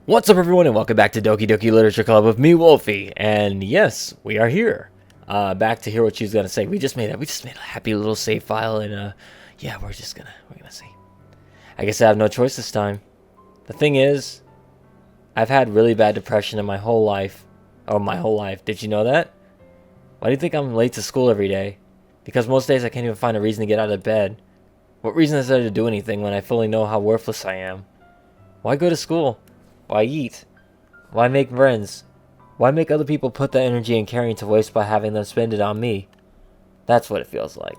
What's up, everyone, and welcome back to Doki Doki Literature Club with me, Wolfie. And yes, we are here. Back to hear what she's gonna say. We just made a happy little save file, and yeah, we're gonna see. I guess I have no choice this time. The thing is, I've had really bad depression in my whole life. Oh, my whole life. Did you know that? Why do you think I'm late to school every day? Because most days I can't even find a reason to get out of bed. What reason is there to do anything when I fully know how worthless I am? Why go to school? Why eat? Why make friends? Why make other people put that energy and caring to waste by having them spend it on me? That's what it feels like.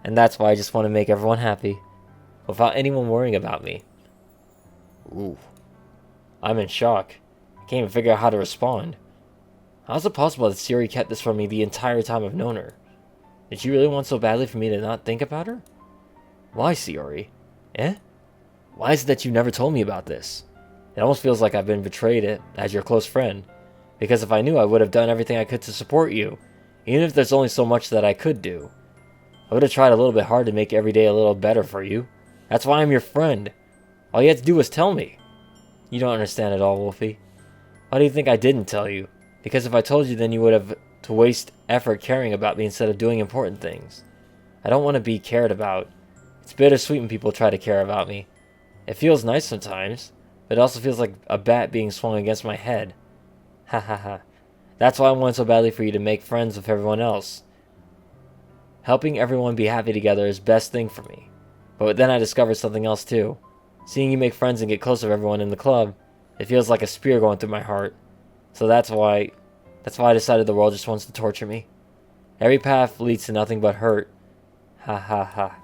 And that's why I just want to make everyone happy, without anyone worrying about me. Ooh. I'm in shock. I can't even figure out how to respond. How is it possible that Siri kept this from me the entire time I've known her? Did she really want so badly for me to not think about her? Why, Siri? Eh? Why is it that you never told me about this? It almost feels like I've been betrayed as your close friend. Because if I knew, I would have done everything I could to support you. Even if there's only so much that I could do. I would have tried a little bit hard to make every day a little better for you. That's why I'm your friend. All you had to do was tell me. You don't understand at all, Wolfie. Why do you think I didn't tell you? Because if I told you, then you would have to waste effort caring about me instead of doing important things. I don't want to be cared about. It's bittersweet when people try to care about me. It feels nice sometimes. But it also feels like a bat being swung against my head. Ha ha ha. That's why I want so badly for you to make friends with everyone else. Helping everyone be happy together is best thing for me. But then I discovered something else too. Seeing you make friends and get close with everyone in the club, it feels like a spear going through my heart. So that's why I decided the world just wants to torture me. Every path leads to nothing but hurt. Ha ha ha.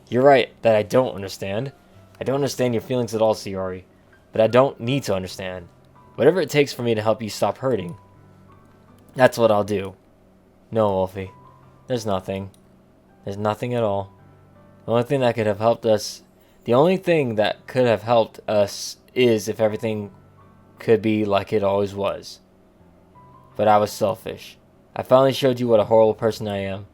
You're right that I don't understand. I don't understand your feelings at all, Siri. But I don't need to understand. Whatever it takes for me to help you stop hurting. That's what I'll do. No, Wolfie. There's nothing. There's nothing at all. The only thing that could have helped us... The only thing that could have helped us is if everything could be like it always was. But I was selfish. I finally showed you what a horrible person I am.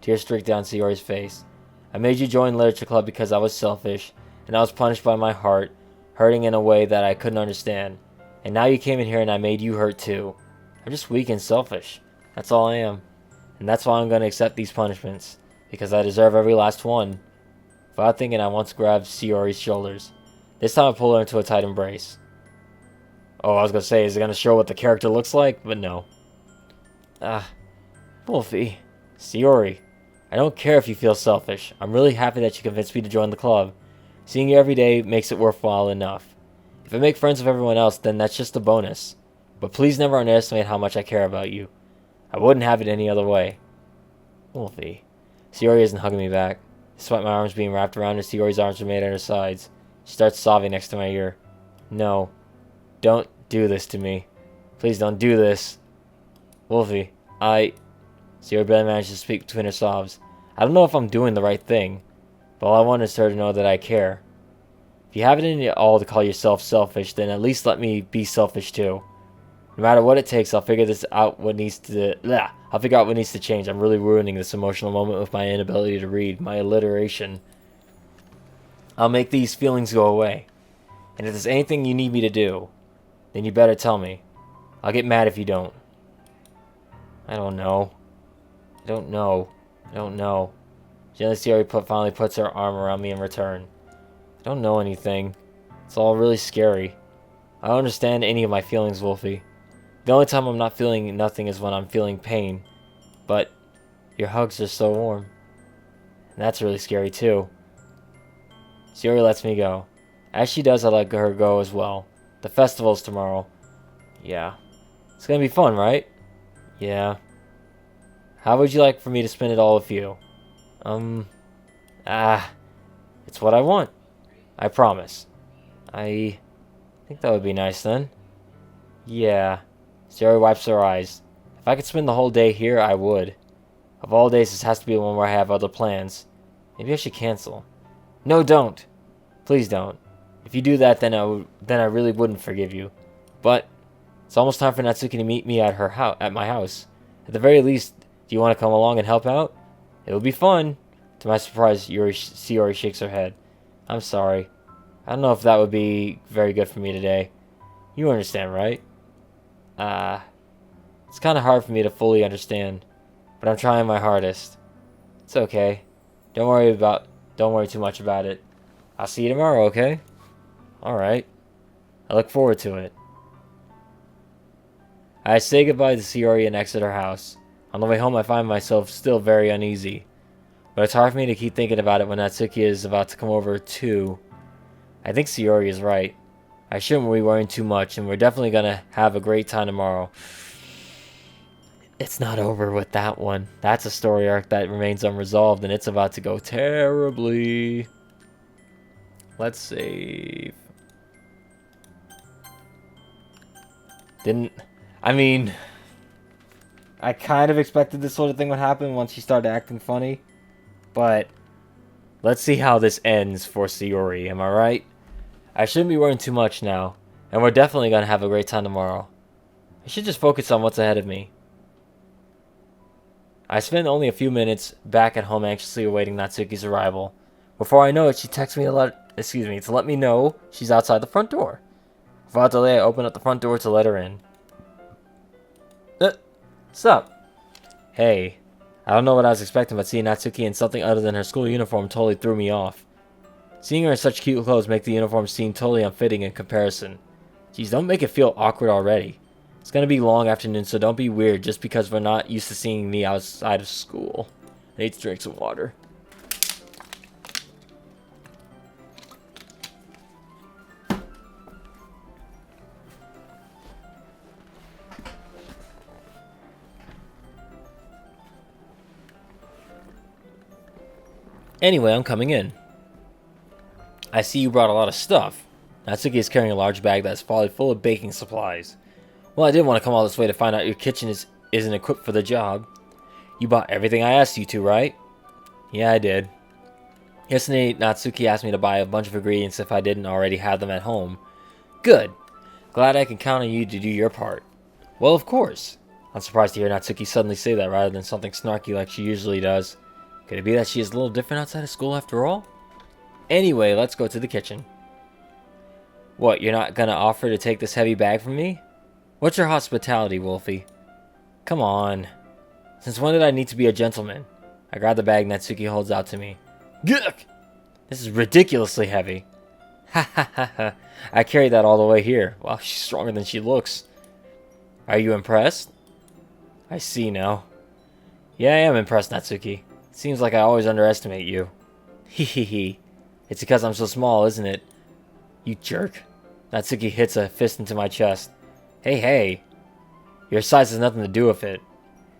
Tears streaked down Siri's face. I made you join Literature Club because I was selfish. And I was punished by my heart, hurting in a way that I couldn't understand. And now you came in here and I made you hurt too. I'm just weak and selfish. That's all I am. And that's why I'm going to accept these punishments. Because I deserve every last one. Without thinking, I once grabbed Siri's shoulders. This time I pulled her into a tight embrace. Oh, I was going to say, is it going to show what the character looks like? But no. Wolfie. Siri. I don't care if you feel selfish. I'm really happy that you convinced me to join the club. Seeing you every day makes it worthwhile enough. If I make friends with everyone else, then that's just a bonus. But please never underestimate how much I care about you. I wouldn't have it any other way. Wolfie. Siri isn't hugging me back. Despite my arms being wrapped around her, Siri's arms remain at her sides. She starts sobbing next to my ear. No. Don't do this to me. Please don't do this. Wolfie, Siri barely manages to speak between her sobs. I don't know if I'm doing the right thing. But all I want is her to know that I care. If you have it in you all to call yourself selfish, then at least let me be selfish too. No matter what it takes, I'll figure out what needs to change. I'm really ruining this emotional moment with my inability to read, my alliteration. I'll make these feelings go away. And if there's anything you need me to do, then you better tell me. I'll get mad if you don't. I don't know. Gently, Siri finally puts her arm around me in return. I don't know anything. It's all really scary. I don't understand any of my feelings, Wolfie. The only time I'm not feeling nothing is when I'm feeling pain. But your hugs are so warm. And that's really scary too. Siri lets me go. As she does, I let her go as well. The festival's tomorrow. Yeah. It's gonna be fun, right? Yeah. How would you like for me to spend it all with you? It's what I want. I promise. I think that would be nice then. Yeah. Siri wipes her eyes. If I could spend the whole day here, I would. Of all days, this has to be one where I have other plans. Maybe I should cancel. No, don't. Please don't. If you do that, then I really wouldn't forgive you. But it's almost time for Natsuki to meet me at my house. At the very least, do you want to come along and help out? It'll be fun. To my surprise, Siri shakes her head. I'm sorry. I don't know if that would be very good for me today. You understand, right? It's kind of hard for me to fully understand, but I'm trying my hardest. It's okay. Don't worry too much about it. I'll see you tomorrow, okay? Alright. I look forward to it. I say goodbye to Sayori and exit her house. On the way home, I find myself still very uneasy. But it's hard for me to keep thinking about it when Natsuki is about to come over too. I think Sayori is right. I shouldn't be worrying too much, and we're definitely gonna have a great time tomorrow. It's not over with that one. That's a story arc that remains unresolved, and it's about to go terribly. Let's save. I kind of expected this sort of thing would happen once she started acting funny. But let's see how this ends for Sayori, am I right? I shouldn't be worrying too much now, and we're definitely going to have a great time tomorrow. I should just focus on what's ahead of me. I spend only a few minutes back at home anxiously awaiting Natsuki's arrival. Before I know it, she texts me to let me know she's outside the front door. Without delay, I open up the front door to let her in. Sup? Hey. I don't know what I was expecting, but seeing Natsuki in something other than her school uniform totally threw me off. Seeing her in such cute clothes make the uniform seem totally unfitting in comparison. Jeez, don't make it feel awkward already. It's gonna be a long afternoon, so don't be weird just because we're not used to seeing me outside of school. I need to drink some water. Anyway, I'm coming in. I see you brought a lot of stuff. Natsuki is carrying a large bag that's probably full of baking supplies. Well, I didn't want to come all this way to find out your kitchen isn't equipped for the job. You bought everything I asked you to, right? Yeah, I did. Yesterday, Natsuki asked me to buy a bunch of ingredients if I didn't already have them at home. Good. Glad I can count on you to do your part. Well, of course. I'm surprised to hear Natsuki suddenly say that rather than something snarky like she usually does. Could it be that she is a little different outside of school after all? Anyway, let's go to the kitchen. What, you're not gonna offer to take this heavy bag from me? What's your hospitality, Wolfie? Come on. Since when did I need to be a gentleman? I grab the bag Natsuki holds out to me. Yuck! This is ridiculously heavy. Ha ha ha ha. I carried that all the way here. Wow, she's stronger than she looks. Are you impressed? I see now. Yeah, I am impressed, Natsuki. Seems like I always underestimate you. Hehehe. It's because I'm so small, isn't it? You jerk. Natsuki hits a fist into my chest. Hey. Your size has nothing to do with it.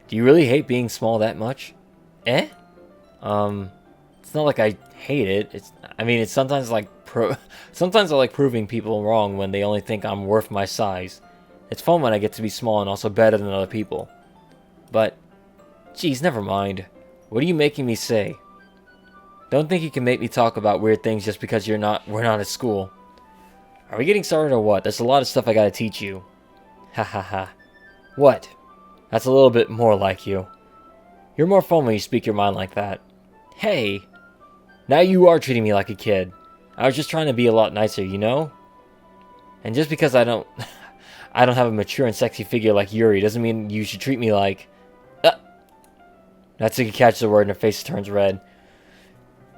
Do you really hate being small that much? Eh? It's not like I hate it. It's sometimes like sometimes I like proving people wrong when they only think I'm worth my size. It's fun when I get to be small and also better than other people. But, geez, never mind. What are you making me say? Don't think you can make me talk about weird things just because we're not at school. Are we getting started or what? There's a lot of stuff I gotta teach you. Ha ha ha. What? That's a little bit more like you. You're more fun when you speak your mind like that. Hey! Now you are treating me like a kid. I was just trying to be a lot nicer, you know? And just because I don't have a mature and sexy figure like Yuri doesn't mean you should treat me like... Natsuki catches the word and her face turns red.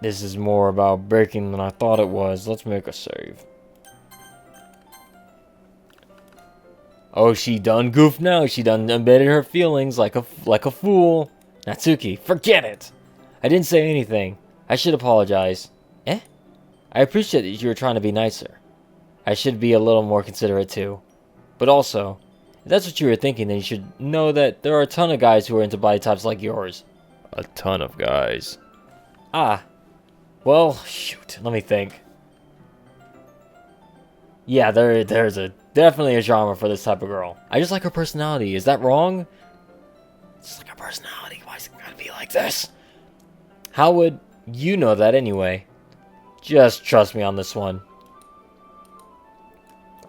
This is more about breaking than I thought it was. Let's make a save. Oh, she done goofed now. She done embedded her feelings like a fool. Natsuki, forget it. I didn't say anything. I should apologize. Eh? I appreciate that you were trying to be nicer. I should be a little more considerate too. But also, if that's what you were thinking, then you should know that there are a ton of guys who are into body types like yours. A ton of guys. Ah. Well, shoot. Let me think. Yeah, there's definitely a genre for this type of girl. I just like her personality. Is that wrong? Just like her personality. Why is it gotta be like this? How would you know that anyway? Just trust me on this one.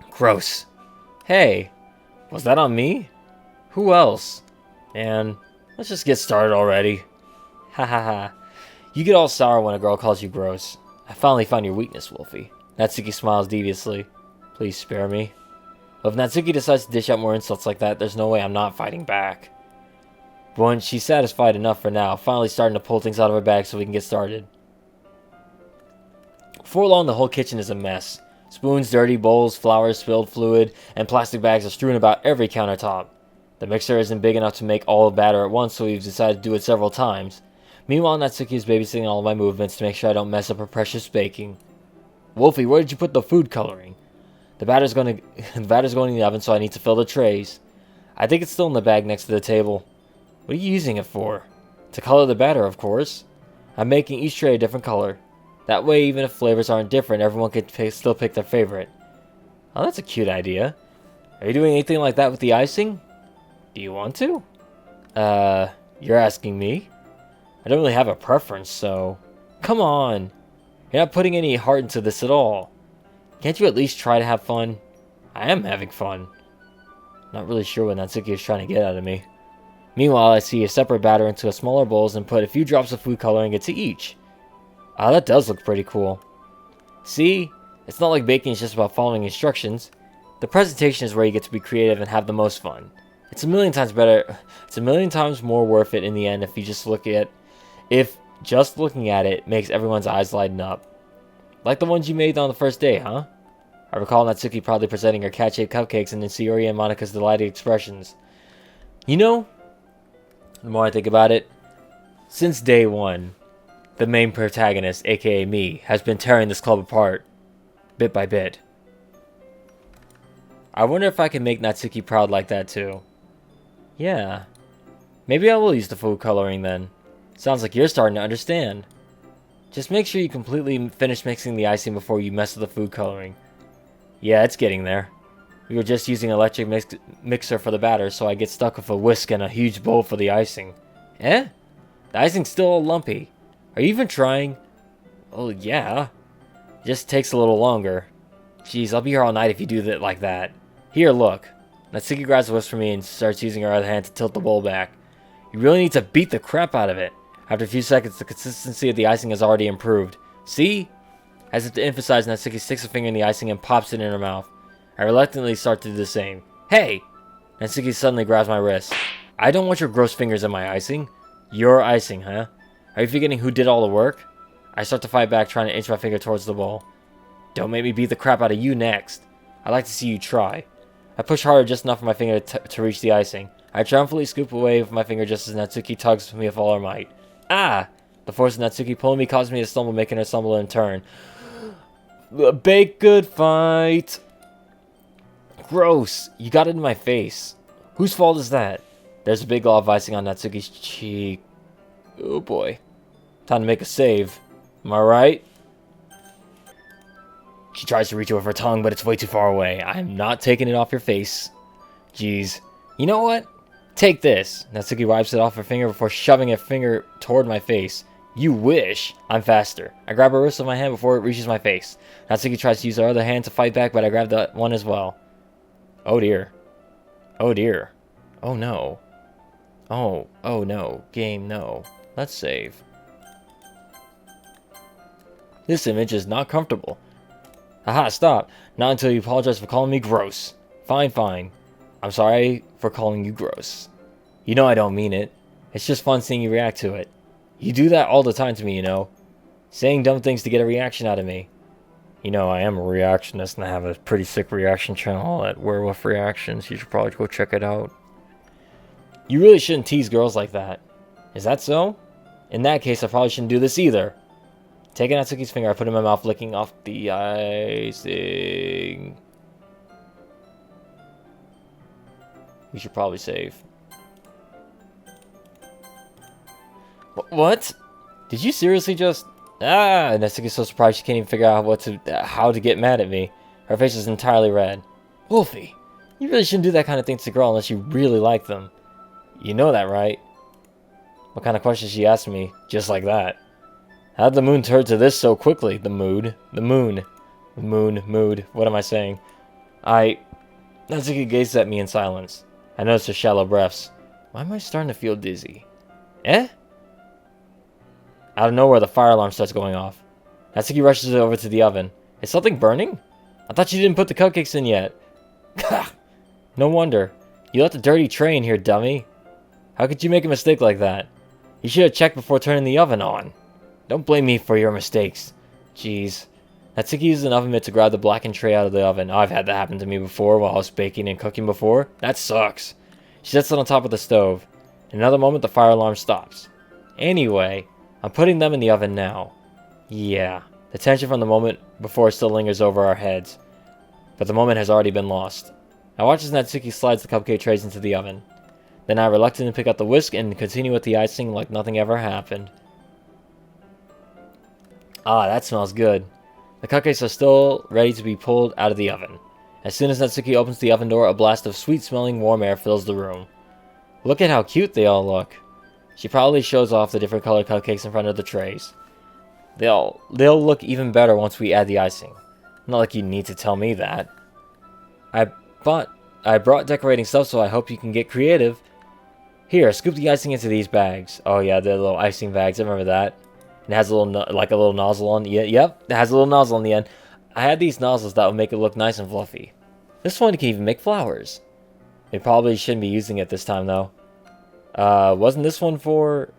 Gross. Hey, was that on me? Who else? Man, let's just get started already. Ha ha ha. You get all sour when a girl calls you gross. I finally found your weakness, Wolfie. Natsuki smiles deviously. Please spare me. Well, if Natsuki decides to dish out more insults like that, there's no way I'm not fighting back. But when she's satisfied enough for now, finally starting to pull things out of her bag so we can get started. Before long, the whole kitchen is a mess. Spoons, dirty bowls, flowers, spilled fluid, and plastic bags are strewn about every countertop. The mixer isn't big enough to make all the batter at once, so we've decided to do it several times. Meanwhile, Natsuki is babysitting all of my movements to make sure I don't mess up her precious baking. Wolfie, where did you put the food coloring? The batter's going in the oven, so I need to fill the trays. I think it's still in the bag next to the table. What are you using it for? To color the batter, of course. I'm making each tray a different color. That way, even if flavors aren't different, everyone can still pick their favorite. Oh, that's a cute idea. Are you doing anything like that with the icing? Do you want to? You're asking me? I don't really have a preference, so... Come on! You're not putting any heart into this at all. Can't you at least try to have fun? I am having fun. Not really sure what Natsuki is trying to get out of me. Meanwhile, I see a separate batter into a smaller bowls and put a few drops of food coloring into each. Ah, that does look pretty cool. See? It's not like baking is just about following instructions. The presentation is where you get to be creative and have the most fun. It's a million times better. It's a million times more worth it in the end if just looking at it makes everyone's eyes lighten up. Like the ones you made on the first day, huh? I recall Natsuki proudly presenting her cat-shaped cupcakes and then Sayori and Monika's delighted expressions. You know, the more I think about it, since day one, the main protagonist, aka me, has been tearing this club apart, bit by bit. I wonder if I can make Natsuki proud like that too. Yeah. Maybe I will use the food coloring then. Sounds like you're starting to understand. Just make sure you completely finish mixing the icing before you mess with the food coloring. Yeah, it's getting there. We were just using an electric mixer for the batter, so I get stuck with a whisk and a huge bowl for the icing. Eh? The icing's still all lumpy. Are you even trying? Oh, yeah. It just takes a little longer. Jeez, I'll be here all night if you do that like that. Here, look. Natsuki grabs a whisk from me and starts using her other hand to tilt the bowl back. You really need to beat the crap out of it. After a few seconds, the consistency of the icing has already improved. See? As if to emphasize, Natsuki sticks a finger in the icing and pops it in her mouth. I reluctantly start to do the same. Hey! Natsuki suddenly grabs my wrist. I don't want your gross fingers in my icing. Your icing, huh? Are you forgetting who did all the work? I start to fight back, trying to inch my finger towards the bowl. Don't make me beat the crap out of you next. I'd like to see you try. I push harder just enough for my finger to reach the icing. I triumphantly scoop away with my finger just as Natsuki tugs me with all her might. Ah! The force of Natsuki pulling me causes me to stumble, making her stumble in turn. Bake good fight! Gross! You got it in my face. Whose fault is that? There's a big glob of icing on Natsuki's cheek. Oh boy. Time to make a save. Am I right? She tries to reach it with her tongue, but it's way too far away. I'm not taking it off your face. Jeez. You know what? Take this. Natsuki wipes it off her finger before shoving a finger toward my face. You wish. I'm faster. I grab her wrist with my hand before it reaches my face. Natsuki tries to use her other hand to fight back, but I grab that one as well. Oh dear. Oh dear. Oh no. Oh no. Game, no. Let's save. This image is not comfortable. Haha, stop. Not until you apologize for calling me gross. Fine, fine. I'm sorry for calling you gross. You know I don't mean it. It's just fun seeing you react to it. You do that all the time to me, you know. Saying dumb things to get a reaction out of me. You know, I am a reactionist and I have a pretty sick reaction channel at Werewolf Reactions. You should probably go check it out. You really shouldn't tease girls like that. Is that so? In that case, I probably shouldn't do this either. Taking Natsuki's finger, I put it in my mouth, licking off the icing. We should probably save. What? Did you seriously just... Ah! Natsuki's so surprised she can't even figure out how to get mad at me. Her face is entirely red. Wolfie, you really shouldn't do that kind of thing to a girl unless you really like them. You know that, right? What kind of question she asked me, just like that? How did the moon turn to this so quickly? The mood. The moon. The moon. Mood. What am I saying? Natsuki gazes at me in silence. I notice her shallow breaths. Why am I starting to feel dizzy? Eh? Out of nowhere, the fire alarm starts going off. Natsuki rushes over to the oven. Is something burning? I thought you didn't put the cupcakes in yet. No wonder. You left a dirty tray in here, dummy. How could you make a mistake like that? You should have checked before turning the oven on. Don't blame me for your mistakes. Jeez. Natsuki used an oven mitt to grab the blackened tray out of the oven. I've had that happen to me before while I was baking and cooking before. That sucks. She sets it on top of the stove. In another moment, the fire alarm stops. Anyway, I'm putting them in the oven now. Yeah, the tension from the moment before still lingers over our heads. But the moment has already been lost. I watch as Natsuki slides the cupcake trays into the oven. Then I reluctantly pick up the whisk and continue with the icing like nothing ever happened. Ah, that smells good. The cupcakes are still ready to be pulled out of the oven. As soon as Natsuki opens the oven door, a blast of sweet-smelling warm air fills the room. Look at how cute they all look. She proudly shows off the different colored cupcakes in front of the trays. They'll look even better once we add the icing. Not like you need to tell me that. I brought decorating stuff, so I hope you can get creative. Here, scoop the icing into these bags. Oh yeah, the little icing bags. I remember that. It has a little nozzle on. Yep, it has a little nozzle on the end. I had these nozzles that would make it look nice and fluffy. This one can even make flowers. We probably shouldn't be using it this time though. Wasn't this one for?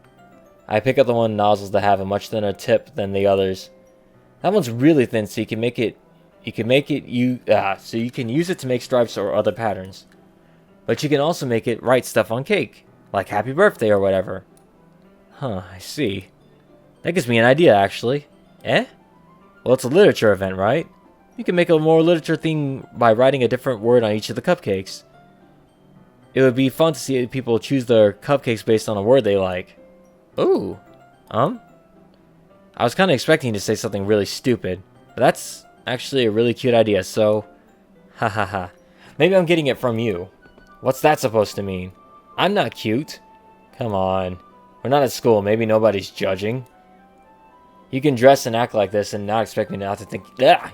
I pick up the one nozzles that have a much thinner tip than the others. That one's really thin, so you can make it. So you can use it to make stripes or other patterns. But you can also make it write stuff on cake, like happy birthday or whatever. Huh, I see. That gives me an idea, actually. Eh? Well, it's a literature event, right? You can make a more literature thing by writing a different word on each of the cupcakes. It would be fun to see people choose their cupcakes based on a word they like. Ooh. I was kind of expecting to say something really stupid, but that's actually a really cute idea, so... Ha ha ha. Maybe I'm getting it from you. What's that supposed to mean? I'm not cute. Come on. We're not at school, maybe nobody's judging. You can dress and act like this and not expect me not to think...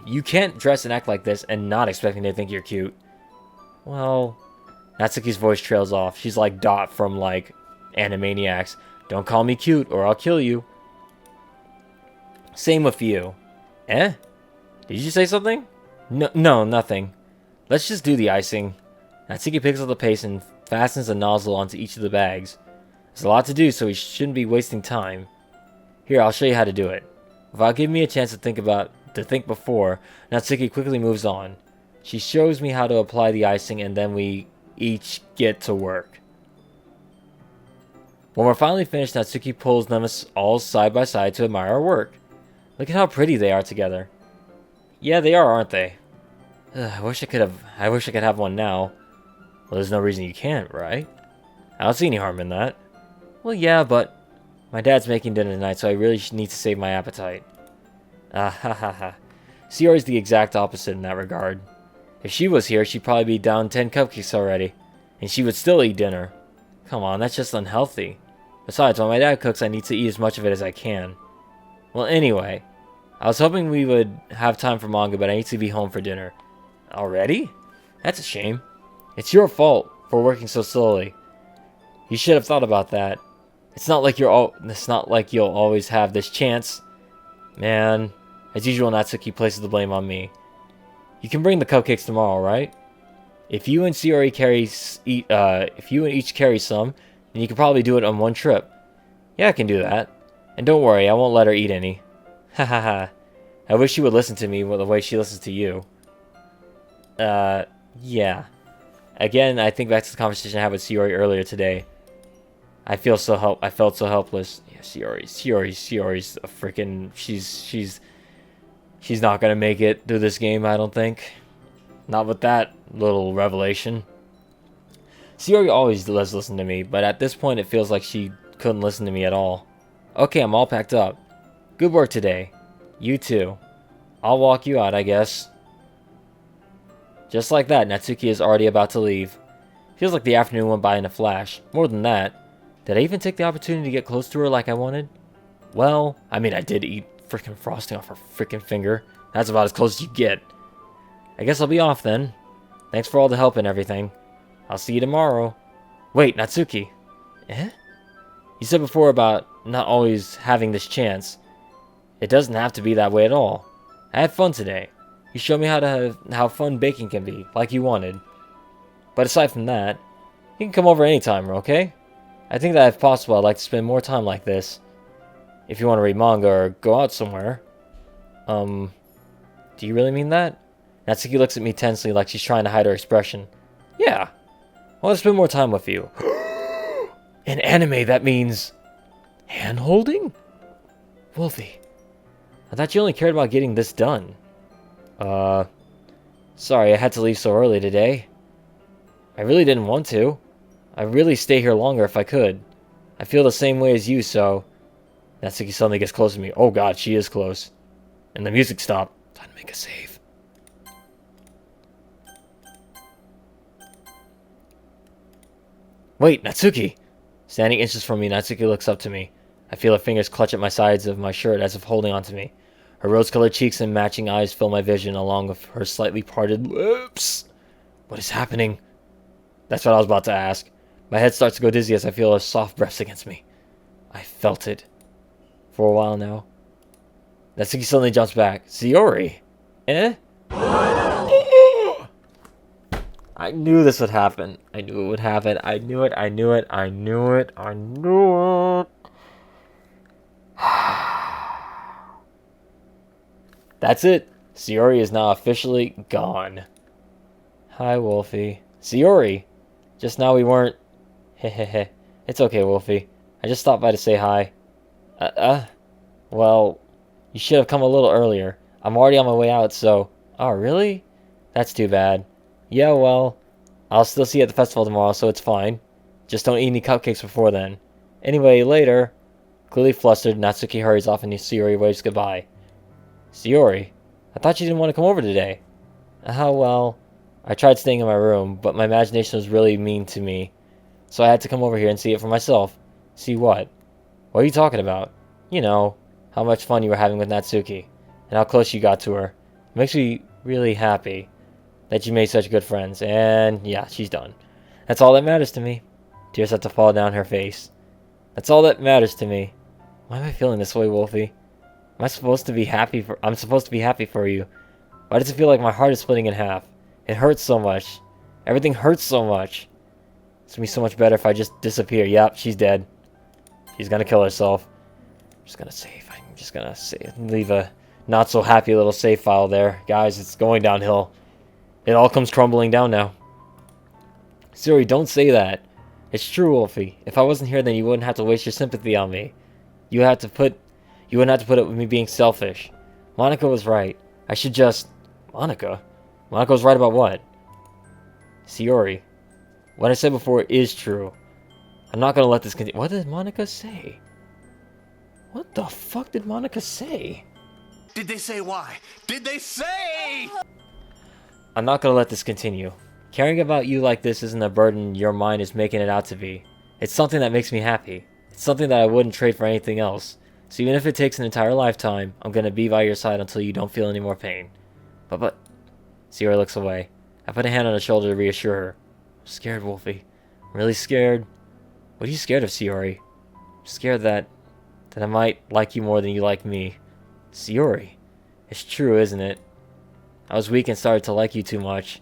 You can't dress and act like this and not expect me to think you're cute. Well... Natsuki's voice trails off. She's like Dot from, like, Animaniacs. Don't call me cute or I'll kill you. Same with you. Eh? Did you say something? No, nothing. Let's just do the icing. Natsuki picks up the paste and fastens the nozzle onto each of the bags. There's a lot to do, so we shouldn't be wasting time. Here, I'll show you how to do it. Without giving me a chance to think before, Natsuki quickly moves on. She shows me how to apply the icing, and then we each get to work. When we're finally finished, Natsuki pulls them all side by side to admire our work. Look at how pretty they are together. Yeah, they are, aren't they? I wish I could have one now. Well, there's no reason you can't, right? I don't see any harm in that. Well, yeah, but my dad's making dinner tonight, so I really need to save my appetite. Ah ha ha ha. Shiori's the exact opposite in that regard. If she was here, she'd probably be down 10 cupcakes already, and she would still eat dinner. Come on, that's just unhealthy. Besides, when my dad cooks, I need to eat as much of it as I can. Well, anyway, I was hoping we would have time for manga, but I need to be home for dinner. Already? That's a shame. It's your fault for working so slowly. You should have thought about that. It's not like you'll always have this chance. Man, as usual, Natsuki places the blame on me. You can bring the cupcakes tomorrow, right? If you and Shiori each carry some, then you can probably do it on one trip. Yeah, I can do that. And don't worry, I won't let her eat any. Ha ha ha. I wish she would listen to me the way she listens to you. Yeah. Again, I think back to the conversation I had with Shiori earlier today. I felt so helpless. Yeah, Shiori's a freaking... She's not gonna make it through this game, I don't think. Not with that little revelation. Shiori always does listen to me, but at this point it feels like she couldn't listen to me at all. Okay, I'm all packed up. Good work today. You too. I'll walk you out, I guess. Just like that, Natsuki is already about to leave. Feels like the afternoon went by in a flash. More than that, did I even take the opportunity to get close to her like I wanted? Well, I mean, I did eat freaking frosting off her freaking finger. That's about as close as you get. I guess I'll be off then. Thanks for all the help and everything. I'll see you tomorrow. Wait, Natsuki. Eh? You said before about not always having this chance. It doesn't have to be that way at all. I had fun today. You showed me how fun baking can be, like you wanted. But aside from that, you can come over anytime, okay? I think that if possible, I'd like to spend more time like this. If you want to read manga or go out somewhere. Do you really mean that? Natsuki looks at me tensely like she's trying to hide her expression. Yeah. I want to spend more time with you. In anime, that means... hand-holding? Wolfie. I thought you only cared about getting this done. Sorry, I had to leave so early today. I really didn't want to. I'd really stay here longer if I could. I feel the same way as you, so... Natsuki suddenly gets close to me. Oh god, she is close. And the music stopped. Time to make a save. Wait, Natsuki! Standing inches from me, Natsuki looks up to me. I feel her fingers clutch at my sides of my shirt as if holding onto me. Her rose-colored cheeks and matching eyes fill my vision along with her slightly parted lips. What is happening? That's what I was about to ask. My head starts to go dizzy as I feel her soft breaths against me. I felt it. For a while now. Natsuki suddenly jumps back. Sayori! Eh? I knew this would happen. I knew it would happen. I knew it. I knew it. I knew it. I knew it. That's it. Sayori is now officially gone. Hi, Wolfie. Sayori! Just now we weren't... Hehehe. It's okay, Wolfie. I just stopped by to say hi. Well, you should have come a little earlier. I'm already on my way out, so... Oh, really? That's too bad. Yeah, well, I'll still see you at the festival tomorrow, so it's fine. Just don't eat any cupcakes before then. Anyway, later. Clearly flustered, Natsuki hurries off and Sayori waves goodbye. Sayori? I thought you didn't want to come over today. Well, I tried staying in my room, but my imagination was really mean to me. So I had to come over here and see it for myself. See what? What are you talking about? You know, how much fun you were having with Natsuki, and how close you got to her. It makes me really happy that you made such good friends, and yeah, she's done. That's all that matters to me. Tears have to fall down her face. That's all that matters to me. Why am I feeling this way, Wolfie? I'm supposed to be happy for you. Why does it feel like my heart is splitting in half? It hurts so much. Everything hurts so much. It's gonna be so much better if I just disappear. Yep, she's dead. She's gonna kill herself. I'm just gonna save. I'm just gonna leave a not so happy little save file there. Guys, it's going downhill. It all comes crumbling down now. Sayori, don't say that. It's true, Wolfie. If I wasn't here, then you wouldn't have to waste your sympathy on me. You wouldn't have to put up with me being selfish. Monica was right. I should just... Monica? Monica was right about what? Sayori, what I said before is true. I'm not gonna let this continue. What did Monica say? What the fuck did Monica say? Did they say why? Did they say? I'm not gonna let this continue. Caring about you like this isn't a burden your mind is making it out to be. It's something that makes me happy. It's something that I wouldn't trade for anything else. So even if it takes an entire lifetime, I'm gonna be by your side until you don't feel any more pain. But... Sayori looks away. I put a hand on her shoulder to reassure her. I'm scared, Wolfie. I'm really scared. What are you scared of, Sayori? I'm scared that I might like you more than you like me. Sayori. It's true, isn't it? I was weak and started to like you too much.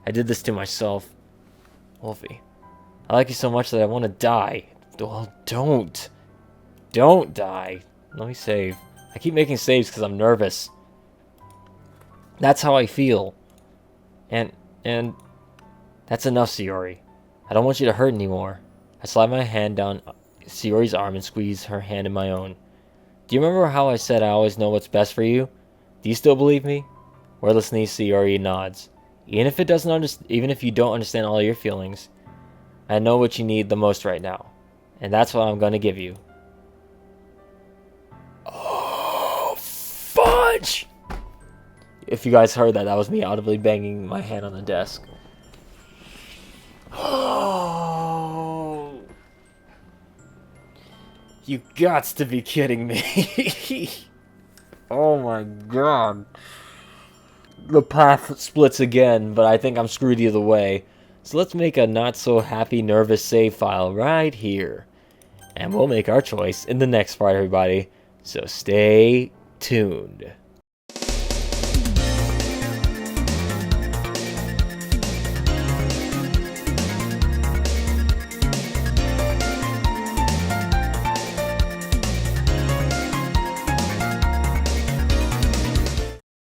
I did this to myself. Wolfie. I like you so much that I want to die. Well, don't. Don't die. Let me save. I keep making saves because I'm nervous. That's how I feel. And that's enough, Sayori. I don't want you to hurt anymore. I slide my hand down Sayori's arm and squeeze her hand in my own. Do you remember how I said I always know what's best for you? Do you still believe me? Wordlessly, Sayori nods. Even if you don't understand all your feelings, I know what you need the most right now. And that's what I'm gonna give you. Oh, fudge! If you guys heard that, that was me audibly banging my hand on the desk. Oh, you gots to be kidding me. Oh my god. The path splits again, but I think I'm screwed either way. So let's make a not so happy nervous save file right here. And we'll make our choice in the next part, everybody. So stay tuned.